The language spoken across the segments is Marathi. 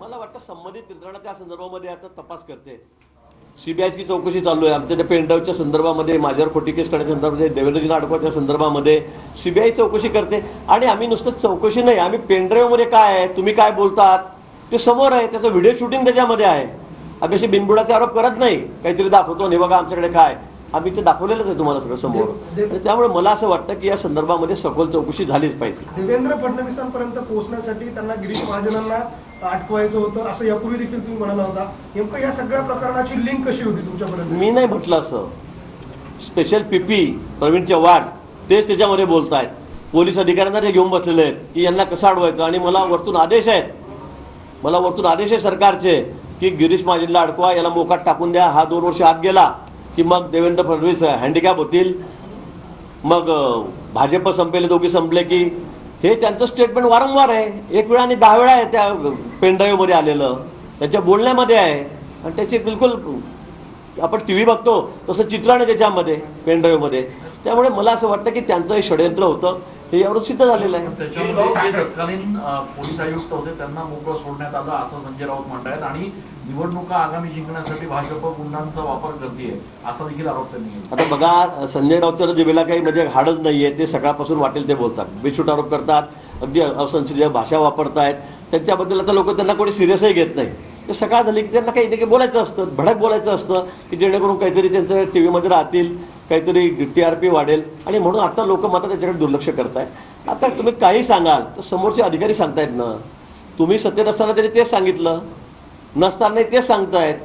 मला वाटतं संबंधित यंत्रणा त्या संदर्भामध्ये आता तपास करते। सीबीआयची चौकशी चालू आहे। आमच्या त्या पेनड्राईव्हच्या संदर्भामध्ये, माझ्यावर खोटी केस करण्याच्या संदर्भामध्ये, देवेंद्रजी अडकवाच्या संदर्भामध्ये सीबीआय चौकशी करते। आणि आम्ही नुसतं चौकशी नाही, आम्ही पेनड्राईव्हमध्ये काय आहे, तुम्ही काय बोलतात ते समोर आहे, त्याचं व्हिडिओ शूटिंग त्याच्यामध्ये आहे। आम्ही असे बिनबुडाचे आरोप करत नाही, काहीतरी दाखवतो आणि बघा आमच्याकडे काय, आम्ही ते दाखवलेलंच आहे तुम्हाला सगळं समोर। त्यामुळे मला असं वाटतं की या संदर्भामध्ये सखोल चौकशी झालीच पाहिजे। देवेंद्र फडणवीसांपर्यंत पोहोचण्यासाठी त्यांना गिरीश महाजनांना अटकवायचं होतं असं यापूर्वी देखील तुम्ही म्हणाला होता। नेमकं या सगळ्या प्रकरणाची लिंक कशी होती तुमच्यापर्यंत? मी नाही म्हटलं असं। स्पेशल पीपी प्रवीण चव्हाण तेच त्याच्यामध्ये बोलतायत। पोलीस अधिकाऱ्यांना ते घेऊन बसलेले आहेत की यांना कसं अडवायचं। आणि मला वरतून आदेश आहेत, सरकारचे की गिरीश महाजनला अडकवा, याला मोकाट टाकून द्या। हा 2 वर्ष आत गेला की मग देवेंद्र फडणवीस हँडिकॅप होतील, मग भाजप संपेले, दोघी संपले की, हे त्यांचं स्टेटमेंट वारंवार आहे। 1 वेळा आणि 10 वेळा आहे त्या पेनड्राईव्हमध्ये आलेलं, त्यांच्या बोलण्यामध्ये आहे। आणि त्याची बिलकुल आपण टीव्ही बघतो तसं चित्रण आहे त्याच्यामध्ये पेनड्राईव्हमध्ये। त्यामुळे मला असं वाटतं की त्यांचं हे षडयंत्र होतं, हे यावरून सिद्ध झालेलं आहे। त्याच्यामध्ये तत्कालीन पोलीस आयुक्त होते त्यांना मोकळं सोडण्यात आलं असं संजय राऊत म्हणतायत। आणि निवडणुका आगामी जिंकण्यासाठी भाजप गुंडांचा वापर करते असा देखील आरोप त्यांनी केला। आता बघा, संजय राऊतच्या जिभेला काही म्हणजे हाडच नाहीये, ते सकाळपासून वाटेल ते बोलतात, बेछूट आरोप करतात, अगदी असंसदीय भाषा वापरतायत। त्यांच्याबद्दल आता लोक त्यांना कोणी सिरियसही घेत नाही। ते सकाळ झाली की त्यांना काही बोलायचं असतं, भडक बोलायचं असतं की जेणेकरून काहीतरी त्यांचं टीव्हीमध्ये राहतील, काहीतरी TRP वाढेल। आणि म्हणून आता लोक मात्र त्याच्याकडे दुर्लक्ष करतायत। आता तुम्ही काही सांगाल तर समोरचे अधिकारी सांगतायत ना, तुम्ही सत्तेत असताना तरी तेच सांगितलं, नसताना तेच सांगतायत।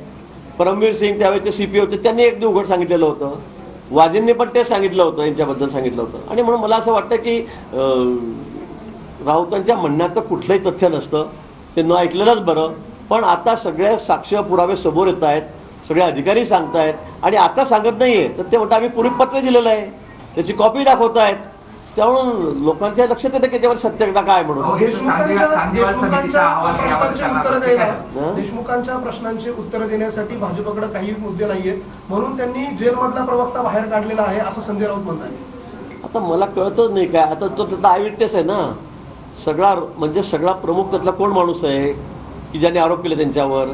परमवीर सिंग त्यावेळेचे CP होते, त्यांनी एक उघड सांगितलेलं होतं, वाजेंनी पण तेच सांगितलं होतं, यांच्याबद्दल सांगितलं होतं। आणि म्हणून मला असं वाटतं की राऊतांच्या म्हणण्यात तर कुठलंही तथ्य नसतं, ते न ऐकलेलंच बरं। पण आता सगळ्या साक्ष पुरावे समोर येत आहेत, सगळे अधिकारी सांगतायत। आणि आता सांगत नाहीये तर ते म्हणतात आम्ही पूर्वी पत्र दिलेलं आहे, त्याची कॉपी दाखवतायत। त्यामुळं लोकांच्या लक्षात येतं की त्याच्यावर सत्यता काय म्हणून। देशमुखांच्या प्रश्नांची उत्तरं देण्यासाठी भाजपकडे काही मुद्दे नाहीयेत, म्हणून त्यांनी जेलमधला प्रवक्ता बाहेर काढलेला आहे असं संजय राऊत म्हणतात। आता मला कळतच नाही काय, आता तो त्यातला आय विटनेस आहे ना, सगळा प्रमुख त्यातला कोण माणूस आहे की ज्याने आरोप केले त्यांच्यावर,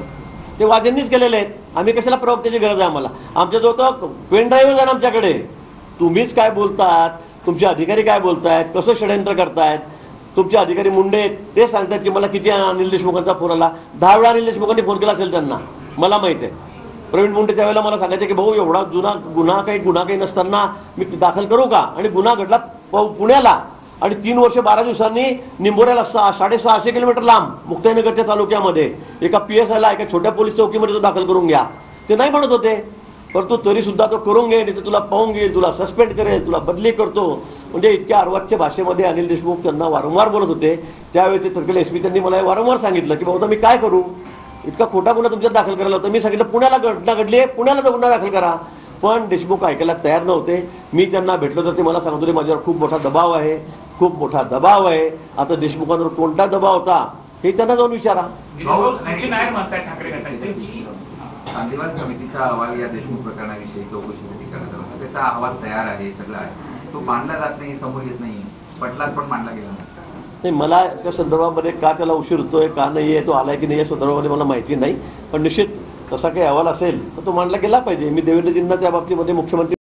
ते वाजेंनीच केलेले आहेत। आम्ही कशाला प्रवक्त्याची गरज आहे आम्हाला? आमच्या जो तो पेन ड्राईव्ह आहे ना आमच्याकडे, तुम्हीच काय बोलतात, तुमचे अधिकारी काय बोलतायत, कसं षडयंत्र करतायत, तुमचे अधिकारी मुंडे ते सांगतात की मला किती अनिल देशमुखांचा फोन आला, 10 वेळा अनिल देशमुखांनी फोन केला असेल त्यांना, मला माहिती आहे। प्रवीण मुंडे त्यावेळेला मला सांगायचे की भाऊ एवढा जुना गुन्हा काही नसताना मी दाखल करू का? आणि गुन्हा घडला पुण्याला, आणि 3 वर्ष 12 दिवसांनी निंबोऱ्याला 650 किलोमीटर लांब मुक्ताईनगरच्या तालुक्यामध्ये एका PSIला एका छोट्या पोलीस चौकीमध्ये तो दाखल करून घ्या, ते नाही म्हणत होते। परंतु तरी सुद्धा तो करून घे, नाही तर तुला पाहून घेईल, तुला सस्पेंड करेल, तुला बदली करतो, म्हणजे इतक्या अर्वाच्य भाषेमध्ये अनिल देशमुख त्यांना वारंवार बोलत होते। त्यावेळेचे तर्कले SP त्यांनी मला वारंवार सांगितलं की बाबा मी काय करू, इतका खोटा गुन्हा तुमच्यात दाखल करायला होता। मी सांगितलं पुण्याला घटना घडली आहे, पुण्याला तर गुन्हा दाखल करा। पण देशमुख ऐकायला तयार नव्हते। मी त्यांना भेटलो तर ते मला सांगत होते माझ्यावर खूप मोठा दबाव आहे, खूप मोठा दबाव आहे। आता देशमुखांवर कोणता दबाव होता हे त्यांना जाऊन विचारा। गांधीवाद समितीचा अहवाल या देशमुख प्रकरणाविषयी चौकशीसाठी करण्यात आला, त्याचा अहवाल तयार आहे, सगळं आहे, तो मांडला जात नाही, समोर येत नाही, पटलात पण मांडला गेला नाही। मला त्या संदर्भामध्ये का त्याला उशीर होतोय, का नाही आहे, तो आलाय की नाही या संदर्भामध्ये मला माहिती नाही। पण निश्चित तसा काही अहवाल असेल तर तो मांडला गेला पाहिजे। मी देवेंद्रजींना त्या बाबतीमध्ये मुख्यमंत्री